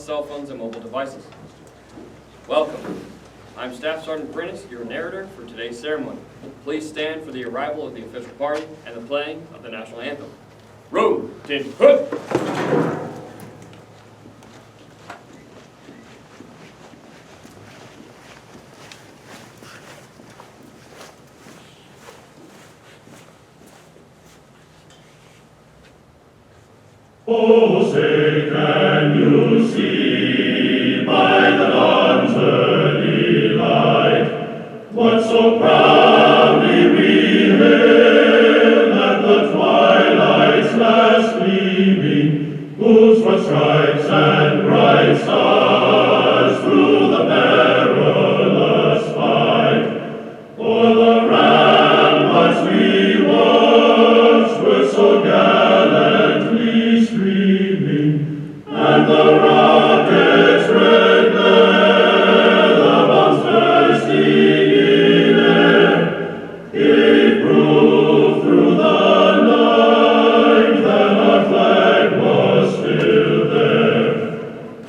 cell phones, and mobile devices. Welcome. I'm Staff Sergeant Prentice, your narrator for today's ceremony. Please stand for the arrival of the official party and the playing of the national anthem. Row, tin, hood! Oh, say, can you see by the dawn's early light what so proudly we hailed at the twilight's last gleaming, whose broad stripes and bright stars through the perilous fight o'er the ramparts we watched were so gallantly streaming, and the rocket's red glare, the bombs bursting in air, gave proof through the night that our flag was still there.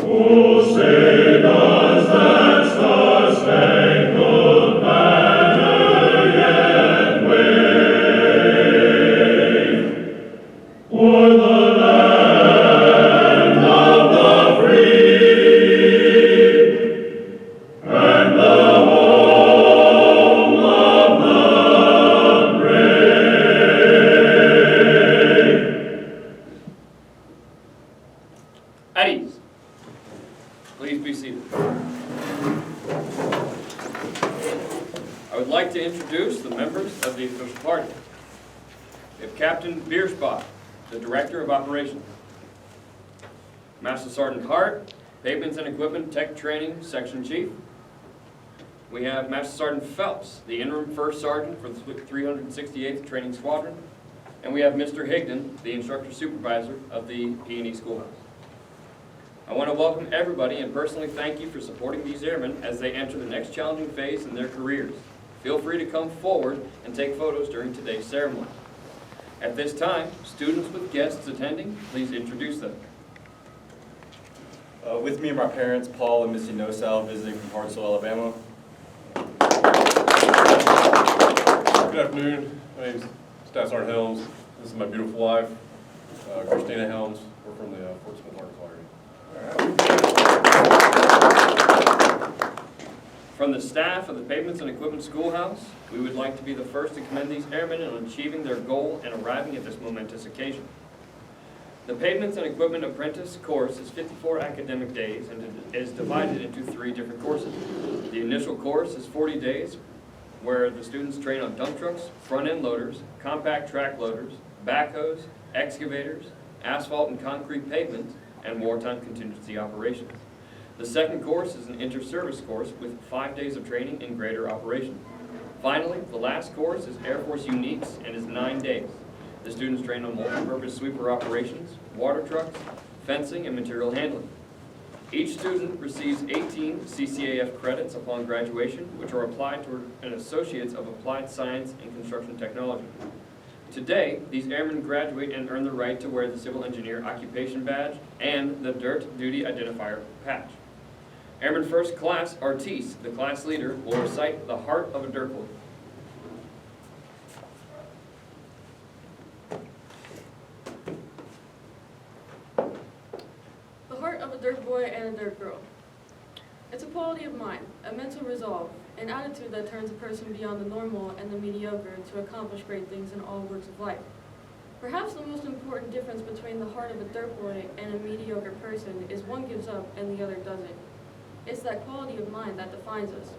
Oh, say does that star-spangled banner yet wave o'er the land of the free and the home of the brave? At ease. Please be seated. I would like to introduce the members of the official party. We have Captain Bierspach, the Director of Operations. Master Sergeant Hart, Pavements and Equipment Tech Training Section Chief. We have Master Sergeant Phelps, the Interim First Sergeant for the 368th Training Squadron. And we have Mr. Higdon, the Instructor Supervisor of the P&E Schoolhouse. I want to welcome everybody and personally thank you for supporting these airmen as they enter the next challenging phase in their careers. Feel free to come forward and take photos during today's ceremony. At this time, students with guests attending, please introduce them. With me are my parents, Paul and Missy Nosal, visiting from Hartselle, Alabama. Good afternoon. My name is Staff Sergeant Helms. This is my beautiful wife, Christina Helms. We're from the Fort Smith, Arkansas area. From the staff of the Pavements and Equipment Schoolhouse, we would like to be the first to commend these airmen in achieving their goal and arriving at this momentous occasion. The Pavements and Equipment Apprentice course is 54 academic days and is divided into 3 different courses. The initial course is 40 days, where the students train on dump trucks, front-end loaders, compact track loaders, backhoes, excavators, asphalt and concrete pavements, and wartime contingency operations. The second course is an inter-service course with 5 days of training in greater operation. Finally, the last course is Air Force Uniques and is 9 days. The students train on multi-purpose sweeper operations, water trucks, fencing, and material handling. Each student receives 18 CCAF credits upon graduation, which are applied toward an Associates of Applied Science and Construction Technology. Today, these airmen graduate and earn the right to wear the Civil Engineer Occupation Badge and the Dirt Duty Identifier Patch. Airman First Class Artis, the class leader, will recite the Heart of a Dirt Boy. The heart of a dirt boy and a dirt girl. It's a quality of mind, a mental resolve, an attitude that turns a person beyond the normal and the mediocre to accomplish great things in all works of life. Perhaps the most important difference between the heart of a dirt boy and a mediocre person is one gives up and the other doesn't. It's that quality of mind that defines us.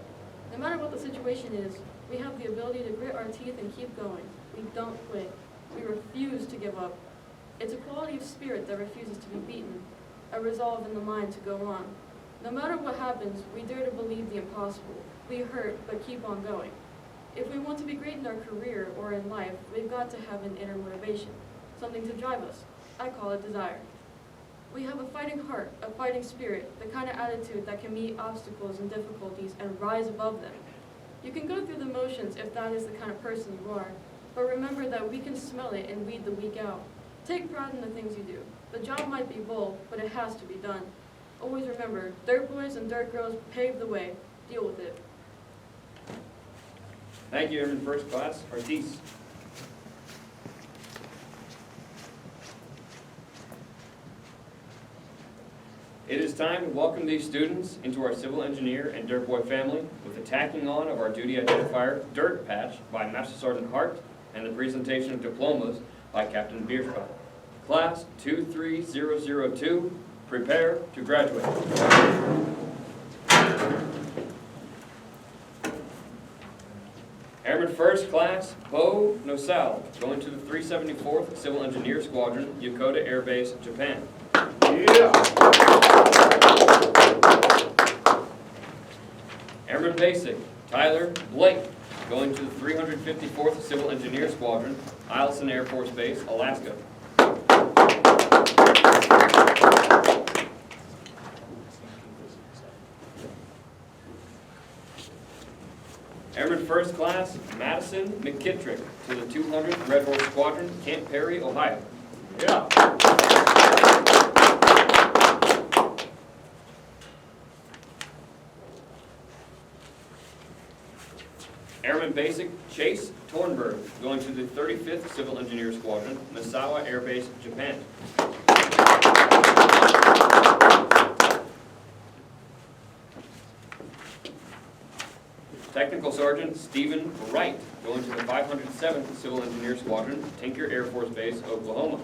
No matter what the situation is, we have the ability to grit our teeth and keep going. We don't quit. We refuse to give up. It's a quality of spirit that refuses to be beaten, a resolve in the mind to go on. No matter what happens, we dare to believe the impossible. We hurt, but keep on going. If we want to be great in our career or in life, we've got to have an inner motivation, something to drive us. I call it desire. We have a fighting heart, a fighting spirit, the kind of attitude that can meet obstacles and difficulties and rise above them. You can go through the motions if that is the kind of person you are, but remember that we can smell it and weed the weak out. Take pride in the things you do. The job might be bold, but it has to be done. Always remember, Dirt Boys and Dirt Girls paved the way. Deal with it. Thank you, Airman First Class Artis. It is time to welcome these students into our civil engineer and Dirt Boy family with the tacking on of our duty identifier, Dirt Patch, by Master Sergeant Hart, and the presentation of diplomas by Captain Bierschbach. Class 23002, prepare to graduate. Airman First Class Bo Nosal, going to the 374th Civil Engineer Squadron, Yokota Air Base, Japan. Airman Basic Tyler Blake, going to the 354th Civil Engineer Squadron, Eielson Air Force Base, Alaska. Airman First Class Madison McKittrick to the 200th Red Horse Squadron, Camp Perry, Ohio. Airman Basic Chase Tornberg, going to the 35th Civil Engineer Squadron, Misawa Air Base, Japan. Technical Sergeant Stephen Wright, going to the 507th Civil Engineer Squadron, Tinker Air Force Base, Oklahoma.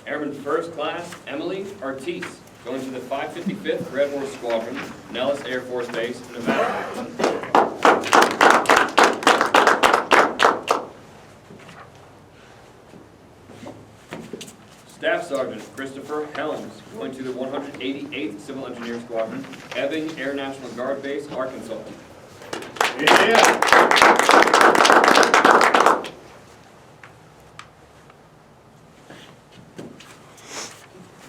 Airman First Class Emily Artis, going to the 555th Red Horse Squadron, Nellis Air Force Base, Nevada. Staff Sergeant Christopher Helms, going to the 188th Civil Engineer Squadron, Ebbing Air National Guard Base, Arkansas.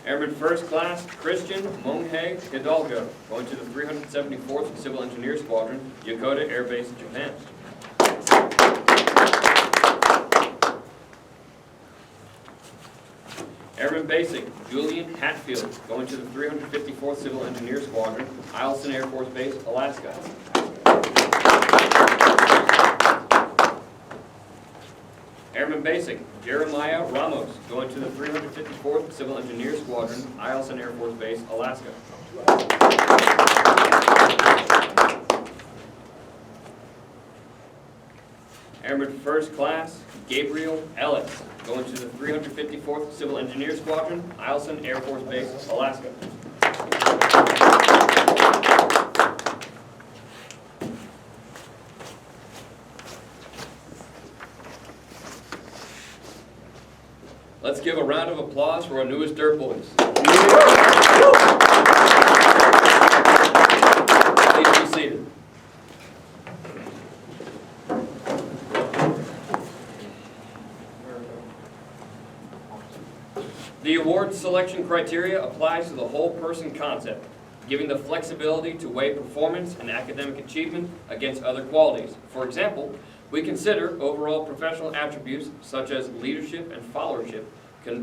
Airman First Class Christian Monghe Hidalgo, going to the 374th Civil Engineer Squadron, Yokota Air Base, Japan. Airman Basic Julian Hatfield, going to the 354th Civil Engineer Squadron, Eielson Air Force Base, Alaska. Airman Basic Jeremiah Ramos, going to the 354th Civil Engineer Squadron, Eielson Air Force Base, Alaska. Airman First Class Gabriel Ellis, going to the 354th Civil Engineer Squadron, Eielson Air Force Base, Alaska. Let's give a round of applause for our newest Dirt Boys. Please be seated. The award selection criteria applies to the whole person concept, giving the flexibility to weigh performance and academic achievement against other qualities. For example, we consider overall professional attributes such as leadership and followership,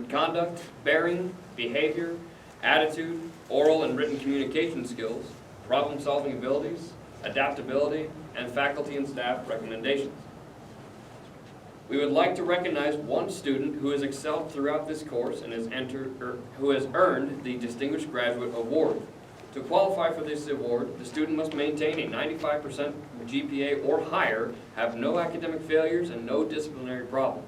conduct, bearing, behavior, attitude, oral and written communication skills, problem-solving abilities, adaptability, and faculty and staff recommendations. We would like to recognize one student who has excelled throughout this course and who has earned the Distinguished Graduate Award. To qualify for this award, the student must maintain a 95% GPA or higher, have no academic failures, and no disciplinary problems.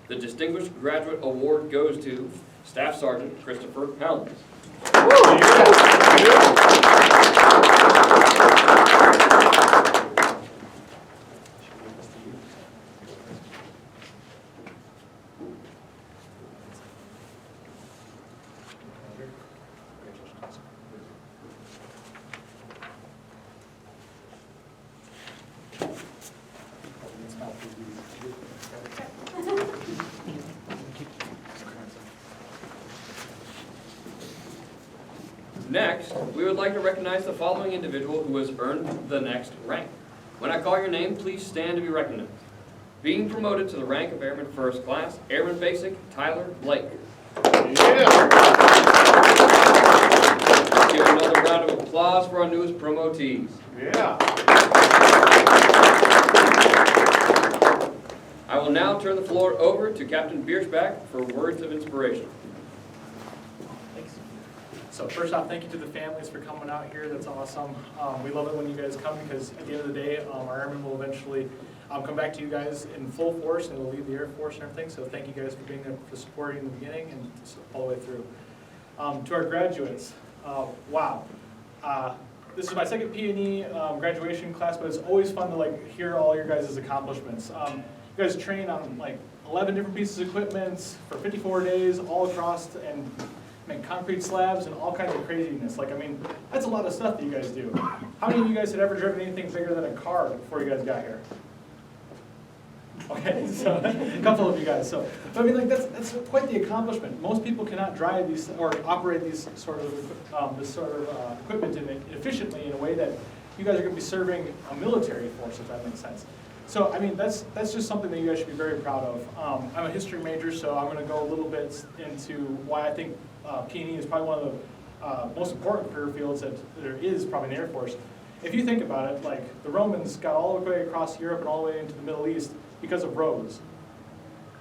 The Distinguished Graduate Award goes to Staff Sergeant Christopher Helms. Next, we would like to recognize the following individual who has earned the next rank. When I call your name, please stand to be recognized. Being promoted to the rank of Airman First Class, Airman Basic Tyler Blake. Yeah. Give another round of applause for our newest promotees. Yeah. I will now turn the floor over to Captain Biersback for words of inspiration. Thanks. So first off, thank you to the families for coming out here. That's awesome. We love it when you guys come because at the end of the day, our airmen will eventually come back to you guys in full force and it'll leave the Air Force and everything. So thank you guys for being there, for supporting in the beginning and all the way through. To our graduates, wow. This is my second P&E graduation class, but it's always fun to hear all your guys' accomplishments. You guys train on 11 different pieces of equipment for 54 days all across and make concrete slabs and all kinds of craziness. That's a lot of stuff that you guys do. How many of you guys had ever driven anything bigger than a car before you guys got here? Okay, so a couple of you guys. So, that's quite the accomplishment. Most people cannot drive these or operate these sort of equipment efficiently in a way that you guys are going to be serving a military force, if that makes sense. So, that's just something that you guys should be very proud of. I'm a history major, so I'm going to go a little bit into why I think P&E is probably one of the most important career fields that there is probably in the Air Force. If you think about it, the Romans got all the way across Europe and all the way into the Middle East because of roads.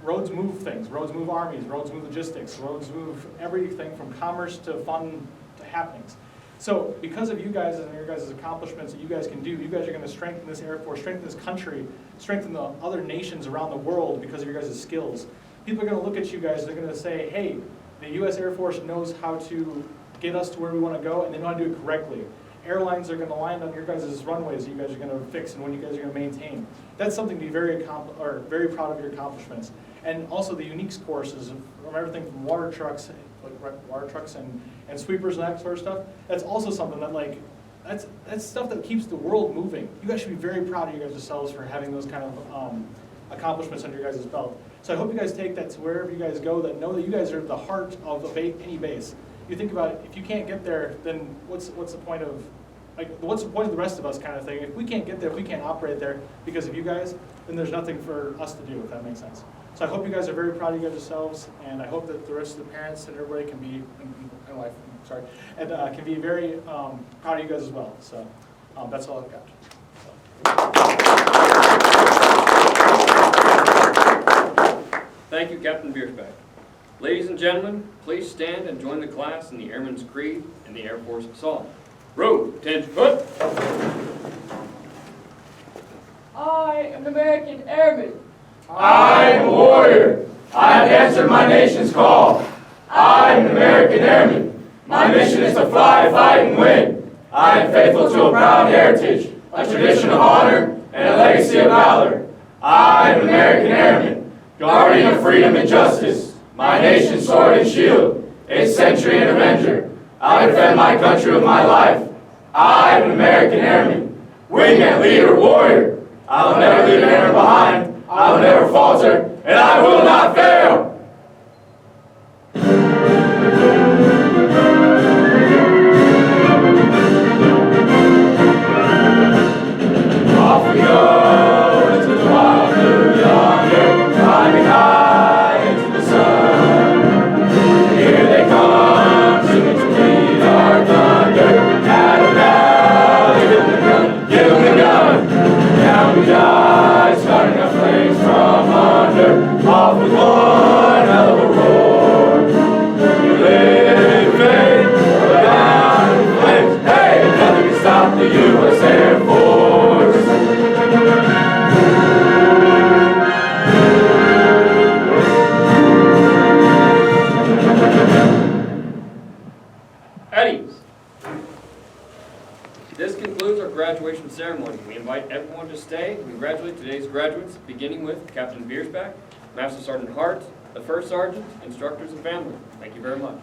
Roads move things. Roads move armies. Roads move logistics. Roads move everything from commerce to fun to happenings. So because of you guys and your guys' accomplishments that you guys can do, you guys are going to strengthen this Air Force, strengthen this country, strengthen the other nations around the world because of your guys' skills. People are going to look at you guys, they're going to say, hey, the U.S. Air Force knows how to get us to where we want to go, and they know how to do it correctly. Airlines are going to land on your guys' runways that you guys are going to fix and when you guys are going to maintain. That's something to be very proud of your accomplishments. And also the unique courses from everything from water trucks and sweepers and that sort of stuff. That's also something that that's stuff that keeps the world moving. You guys should be very proud of you guys yourselves for having those kind of accomplishments under your guys' belt. So I hope you guys take that to wherever you guys go, that know that you guys are at the heart of any base. You think about it, if you can't get there, then what's the point of the rest of us kind of thing? If we can't get there, if we can't operate there because of you guys, then there's nothing for us to do, if that makes sense. So I hope you guys are very proud of you guys yourselves, and I hope that the rest of the parents and everybody can be, and wife, sorry, and can be very proud of you guys as well. So that's all I've got. Thank you, Captain Biersback. Ladies and gentlemen, please stand and join the class in the Airman's Creed and the Air Force Song. Row, attention, foot. I am an American Airman. I am a warrior. I have answered my nation's call. I am an American Airman. My mission is to fly, fight, and win. I am faithful to a proud heritage, a tradition of honor, and a legacy of valor. I am an American Airman, guardian of freedom and justice. My nation's sword and shield, its sentry and avenger. I defend my country with my life. I am an American Airman, wingman, leader, warrior. I will never leave an airman behind. I will never falter, and I will not fail. Off we go into the wild blue yonder, climbing high into the sun. Here they come, singing to lead our thunder. Adam now, give them the gun. Down we die, starting our flames from under. Off with one hell of a roar. We live in faith, we're down in flames. Hey, nothing can stop the U.S. Air Force. Eddie. This concludes our graduation ceremony. We invite everyone to stay and congratulate today's graduates, beginning with Captain Biersback, Master Sergeant Hart, the First Sergeant, instructors, and family. Thank you very much.